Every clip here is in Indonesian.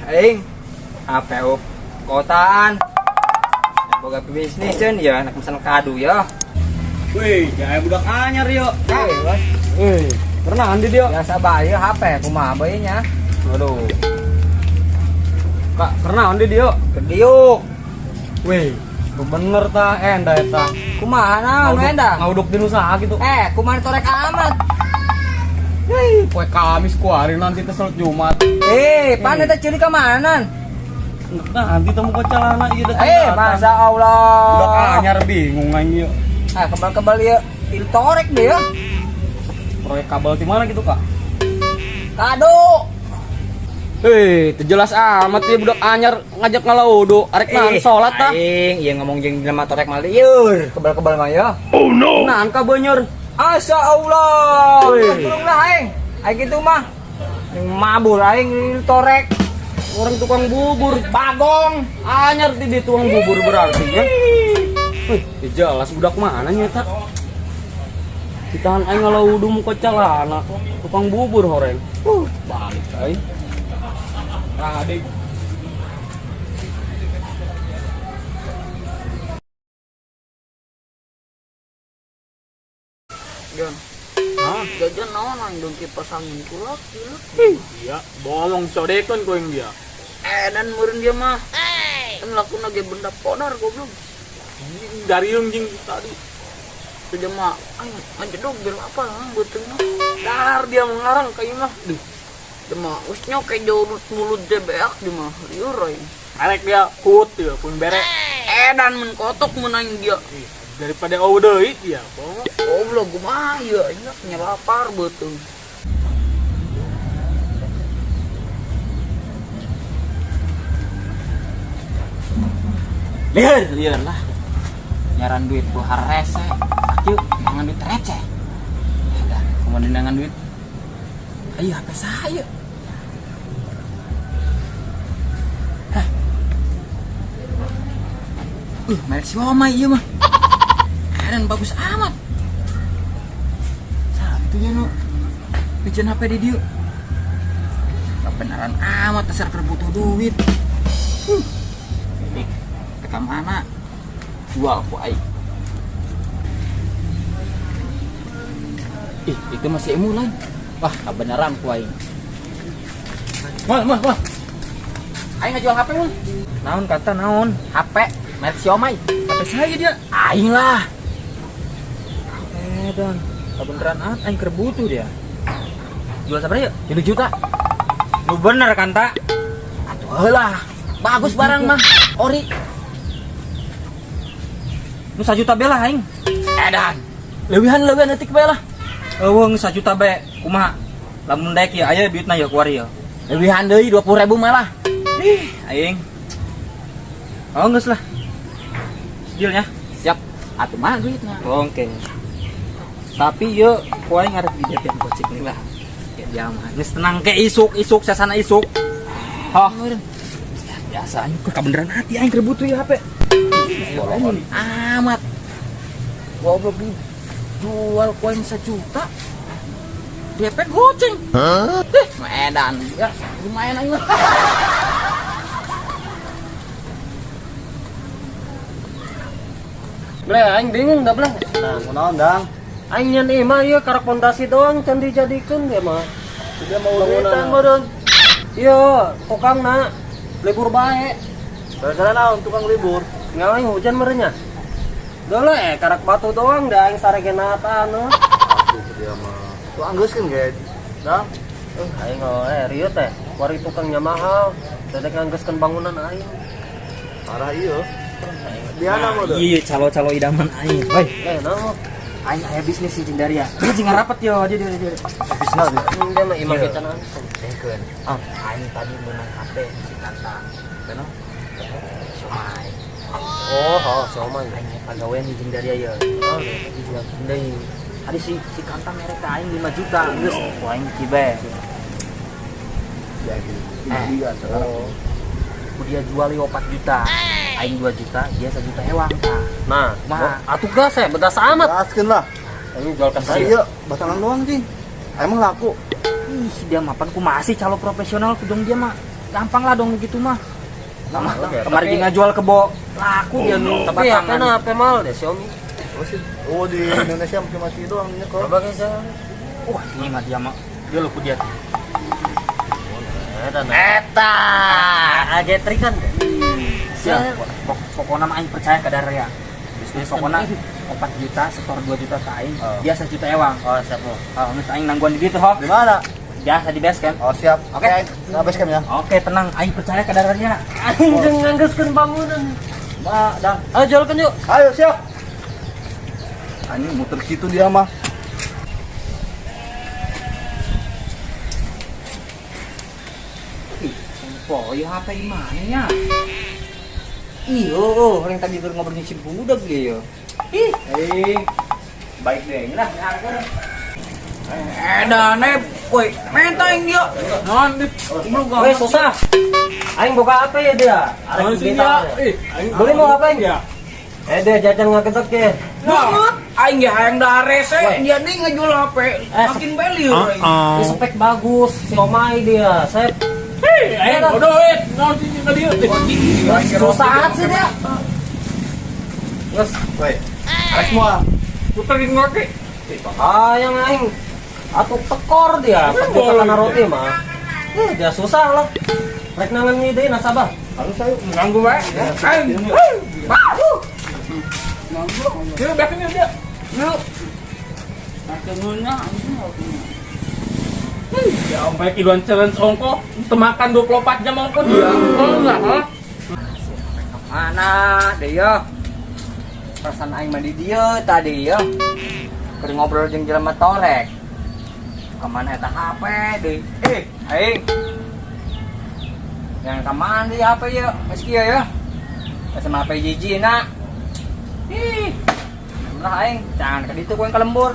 aing APO kotaan. Boga bisnis cen ya, anak pesan kado ya. Wih, jangan budak anyar yuk. Wih, Pernah andi dia. biasa bae HP kumaha bae nya. Aduh. Kak, pernah andi dia. Gediuk. Wih, bener ta enda eta. Kumaha naon enda? Ngauduk di usaha gitu. Kumaha torek amat. Wih, poe Kamis kuari nanti tesel Jumat. Pan eta ciri ka manan? Nah, nanti temu ke celana ieu deh. Masya Allah. Budak anyar bingung aing yuk. Kebal-kebal ya, torek deh ya. Proyek kabel di mana gitu, Kak? Kado. Jelas amat ya budak anyar ngajak ngalaudo. Arek naon salat tah. Aing, ieu ngomong jeung jelema torek mah lieur, kebal-kebal mah ya. Oh no. Naon ka beunyor? Masya Allah. Wih. Turung lah aing. Aing gitu mah. Yang mabur aing torek. Orang tukang bubur. Bagong. Anyar di tukang bubur berarti ya. Wih, jelas budak mana nyata. Ditahan aing ngalaudo muka celana. Tukang bubur horeng. Balik aing. Adik. Jon, jajan naon aing dong kipas angin kulak kieu. Iya, bolong codekeun ku yang dia. Dan meureun dia mah. Kan lakuna ge benda podar goblok. Dari yang jing tadi. Itu dia mah aing anjedog bil apa beuteung mah. Dar dia mengarang ka ieu mah. Duh. Dia mah geus nyoke jauh mulut teh beak dia mah lieur aing. Arek dia kut ya pun bere. Dan mun kotok mun aing dia. Daripada au deui dia. Goblok kumaha ieu aing nya lapar beuteung. Lieur lah. Nyaran duit buhar rese. Yuk, jangan duit receh. Dah, kemudian dengan duit. Ayo HP saya. Merek siomay ieu mah. Dan bagus amat. Satu ya nu. Bikin HP di dieu. Kebenaran amat dasar keur butuh duit. Ke mana? Jual ku aing. Itu masih emulan. Wah, kebenaran ku aing. Wah. Aing ngajual HP mun. Naon kata naon? HP merek Xiaomi. HP saya dia. Aing lah. Dan kebenaran aing keur butuh dia. Jual sabaraha ya? 7 juta. Lu bener kan, Tak? Atuh lah. Bagus barang mah. Ori. Nu 1 juta bela aing. Dan leuwihan etik bae lah. Eueung 1 juta bae. Kumaha? Lamun daek ya aya duitna ya kuari ya. Leuwihan deui 20.000 malah. Aing. Oh geus lah. Deal nya. Siap. Atuh mah duitna. Oke. Tapi yeuh ku aing ngarep di DP gocek nih lah. Ya dia mah geus tenang ke isuk sasana isuk. Hah. Biasa aing kebenaran hati aing keur butuh ya HP. Bolong amat. Goblok jual koin 1 juta. DP goceng. Medan. Ya, lumayan aing. Ble, aing bingung dah belah. Nah, kunaon dang? Aing nyen imah ieu karak pondasi doang can dijadikeun ge mah. Sudah mau Bangunan meureun. Ieu, tukangna libur bae. gara-gara naon tukang libur. Ngaing hujan merenya. Dole karak batu doang da aing saregena anu. Aduh dia mah. Tuh anggeuskeun ge. Dang. Aing rieu teh, wari tukangnya mahal. Dedek nganggeuskeun bangunan aing. Parah ieu. Diana mah tuh. Iya, calo-calo idaman aing. Woi, Naon? aing aya bisnis si jeung Daria. Dia jeung ngarapat yo, dia. Bisna dia. Dia mah imah kita naon. Tengkeun. Aing tadi meunang HP si Kanta. Kana? Somai. Somai. Aing pagawean di jeung Daria ya. Oh, dijual deui. Ada si Kanta merek ka aing 5 juta. Geus ku aing cibe. Jadi. Dia sekarang. Ku dia jual 4 juta. Aing 2 juta, dia 1 juta hewang tah. Nah, Mah. atuh gas bedas amat. Gaskeun lah. Aing jual ka Saya ieu batangan doang, Cing. Emang laku. Ih, dia mapan ku masih calo profesional kudung dia mah. gampang lah dong gitu mah. Oke. Kemarin kita jual kebo laku dia nu Tapi apa na apa mal deh Xiaomi. Oh di Indonesia masih doang nya kok. Coba guys. Wah, ini mah dia mah. Dia lupa dia. Eta. Agetri kan. Siap. Pokoknya mah aing percaya ke darah ya. Bisnis pokoknya 4 juta, setor 2 juta ke aing. Dia 1 juta ewang. Oh, siap lo. Nus aing nangguan di ditu, Hok. Di mana? Biasa di base camp. Oh siap. Oke. Nah, base camp ya. Oke, tenang. Aing percaya ke darahnya. Aing jeung nganggeuskeun bangunan. Dah. Ayo jualkan yuk. Ayo siap. Anjing muter situ dia mah. Oh, ya HP gimana ya? Iyo, orang tadi baru ngobrolin si budak dia ya. Baik deh, lah. Edan woi, menteng yo. Non di belum Weh susah. Aing boga apa ya dia? Ada kita. Beli mau apa ya? Dia jajan ngagetek ya. Nah, aing ge hayang da rese, dia nih ngejual HP makin value. Ini spek bagus, Xiaomi dia. Saya Dodoit, non di dia. susah sih dia. Terus, Woi. Arek semua. Puterin ngerti. yang aing atuh tekor dia, kita kana roti mah. Dia susah lah. Rek nangan ngide nasabah. Harus ayo. Ganggu wae. Aing. Dia biasanya dia. Yuk. Akhirnya ya sampai kiluan challenge ongko temakan 24 jam ongko dia. Oh enggak, ha? Mana dia? Perasaan aing mah di dia tadi ya. Keur ngobrol jeung jelema torek. Kemana eta HP deui? Aing. Yang kemana di HP ya? Meski ya. Sama HP jiji na. Lah aing, jangan ke ditu kowe kalembur.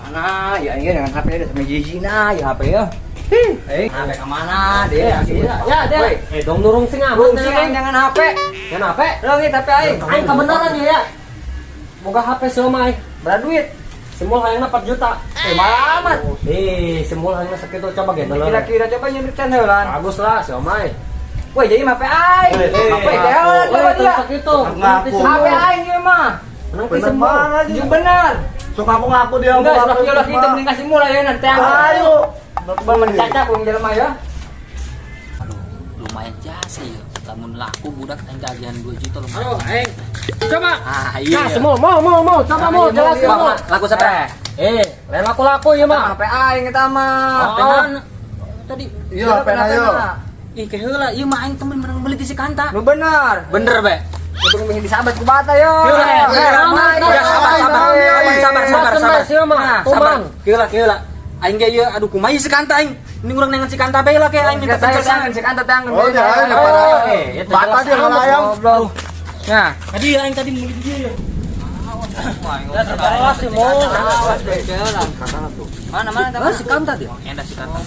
Mana ya ini dengan HP ada sama jiji na ya HP ya. HP kemana dia? Ya, dia. Dong nurung sing amat Jangan HP. Jangan apa? Lagi tapi aing. Aing kebenaran ya. Boga HP Xiaomi. Berapa duit? Semul hayangna 4 juta. Malah amat. Semul hayangna sakitu coba gitu loh. Kira-kira coba nyebutkan heulan. Bagus lah Xiaomi. Woi, jadi HP aing. HP jalan coba dia. Sakitu. HP aing ieu mah. Nanti Bener semua. banget lagi. Jeung bener. Sok ngaku dia Enggak, mau sudah kita mending kasih mulai ya nanti. Ayo. Coba mencaca pun jelema ya. Aduh, lumayan jasa ya. Lamun laku budak aing gajian 2 juta lumayan. Ayo, aing. Coba. Iya. Nah, semua mau coba mau jelas mau. Laku siapa? Lain laku-laku ya mah. HP aing eta mah. Oh. Tadi Iya, pen ayo. ih kayak heula ieu mah aing temen menang beli di si Kanta. Lu bener. Bener be. Kudu mengin disabat ku bata yo. Sabar. Aing ge ieu aduh kumaha si Kanta aing. Ini urang nengen si Kanta bae lah ke aing minta penjelasan si Kanta tang. Oh, jangan parah. Bata dia kalau ayam. Nah, Tadi aing tadi mau dia ya. terbalas sih mau. Mana si Kanta dia? Enda si Kanta.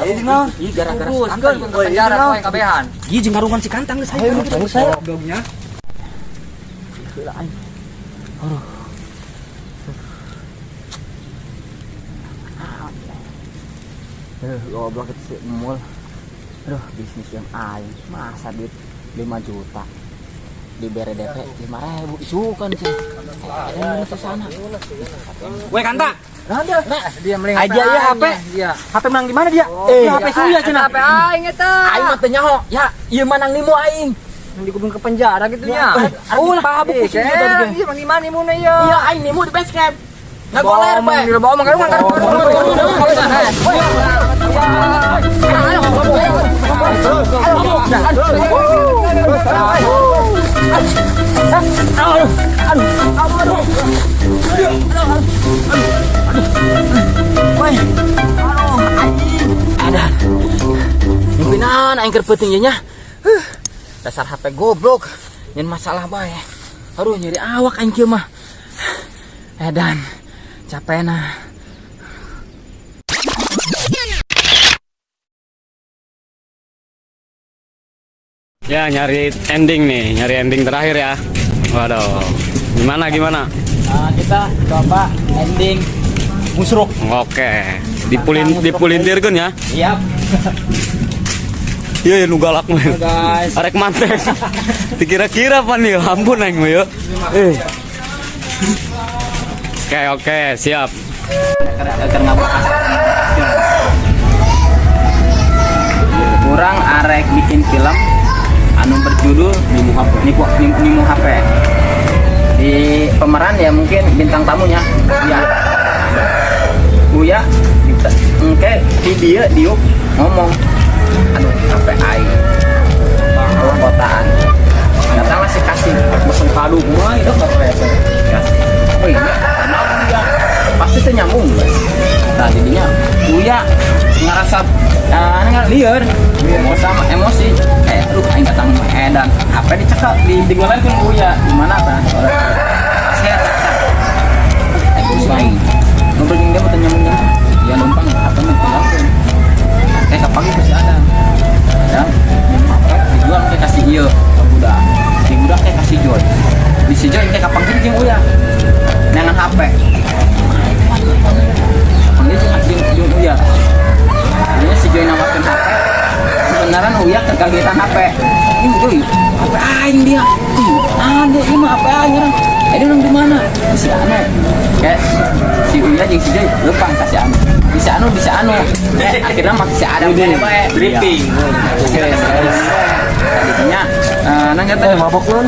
Ayo di naon? Ih gara-gara si Kanta ieu penjara poe kabehan. Ieu jeung ngaruman si Kanta geus saya. Gognya. Goblok itu si Mul. Aduh, bisnis yang aing masa duit 5 juta. Dibere DP 5.000 isukan sih. Ada di sana. Weh Kanta. Ada. Dia mending Aja ya HP. Dia. HP menang di mana dia? HP suya cenah. HP aing eta. Aing mah teu nyaho. Ya, ieu manang nimu aing. Yang dikubur ke penjara gitu nya. Oh, paha buku sih tadi. Iya, mang di mana imuna ya? Iya, aing nimu di base camp. Ngagoler pe. Di bawah mang karung Ada. Pimpinan aing keur peuting nya. Dasar HP goblok. Nyen masalah bae. Aduh nyeri awak aing kieu mah. Edan. Capena. Ya nyari ending terakhir ya. Waduh, gimana? Kita coba ending musruk. Oke. Dipulintirkeun ya. Siap. Iya, nu galak mah. Guys. Arek mantek. Dikira-kira apa nih? Ampun aing mah ya. Oke, siap. Kurang arek bikin film anu berjudul Nimu HP. Di pemeran ya mungkin bintang tamunya Buya engke di dia diuk ngomong anu HP aing kotaan datang masih kasih Pesen kado mulai itu kasih. oh iya dia pasti tuh nyambung nah jadinya Buya ngerasa liar mau sama emosi aduh aing datang dan HP dicekal digolek kan Buya gimana kan saya aku selain ngobrol dia mau nyambungnya dia numpang apa nanti kayak kapan masih ada ya dijual kayak kasih iya budak di budak kayak kasih jual di si Joy kayak kapan kencing Buya dengan HP panggil si Buya ini si Joy namakan HP kebenaran Buya kekagetan HP ini Joy HP aing dia ada ini mah HP aing orang ini orang di mana si Anu kayak si Buya jeung si Joy lepang kasih Anu bisa anu akhirnya masih si Adam Drifting. jadinya nang kata mabok lu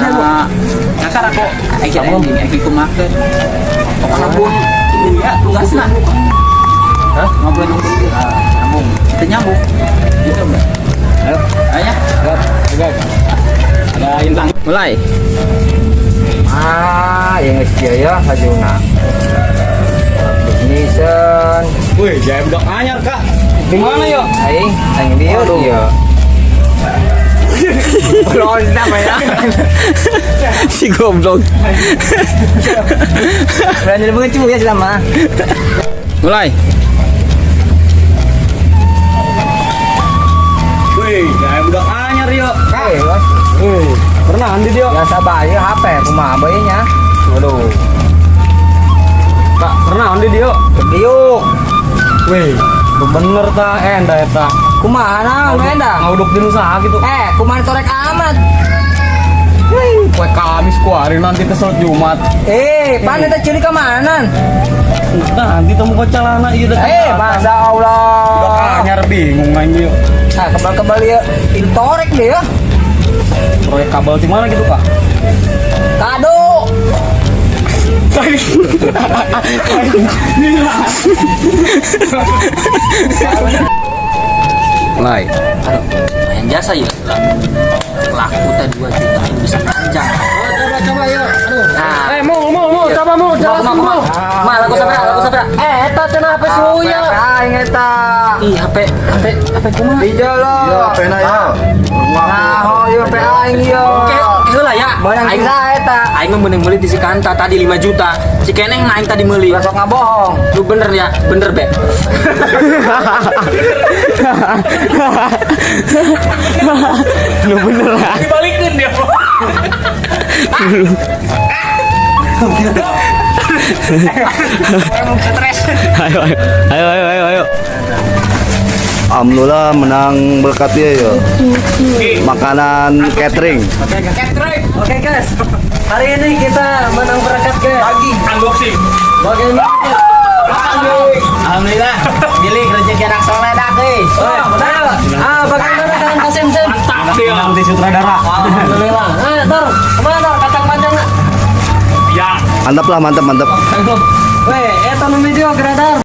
ngakar aku akhirnya ini kumakeun pokoknya pun ya tugasna ngobrol nunggu nyambung kita nyambung gitu Mbak ayo ya ada intang mulai yang geus ya hajuna bisnisan Wih, jaya budak anyar kak. Di mana yo? aing dia dia belum apa ya Si goblok. berani mengecu ya selama mulai Wih, jaya budak anyar yo. bos Pernah andi dia. biasa bayi HP kumaha bayinya waduh Kak, pernah andi dia. diuk Wih, bener ta enda eta. kumaha naon enda Ngauduk di usaha gitu. kumaha torek amat Kue Kamis kuari nanti ke sholat Jumat. pan eta ciri kamanan Nanti temu ke celana ieu deh. Masya Budak Allah anyar bingung anjing. kebal ya itu torek dia Proyek kabel di mana gitu, Kak? kado Mulai. aduh main jasa ya laku teh 2 juta ini bisa panjang Coba yuk. Aduh. nah Mau, coba mau, jelasin mau. mah lagu sabra Eta cenah HP suya. aing eta ih HP kumaha di jolo Yo, pena yo. nah ho ieu HP aing ieu Heula ya. Bayang Aing kita eta aing mah meunang meuli di si Kanta tadi 5 juta. Si Keneng mah aing tadi meuli. besok ngabohong Lu bener ya? Bener, Be. Lu bener lah. Dibalikin dia. Emang stres. Ayo. Alhamdulillah menang berkat dia yo. Makanan catering. oke guys hari ini kita menang berkat guys lagi Unboxing. bagaimana Alhamdulillah. milik rezeki anak soleh dah guys betul bagaimana kalian kasem Mantap dia. Nanti sutradara. alhamdulillah tor kemana tor kacang panjang nak Ya. Mantap lah, mantap. weh eta nu video gradar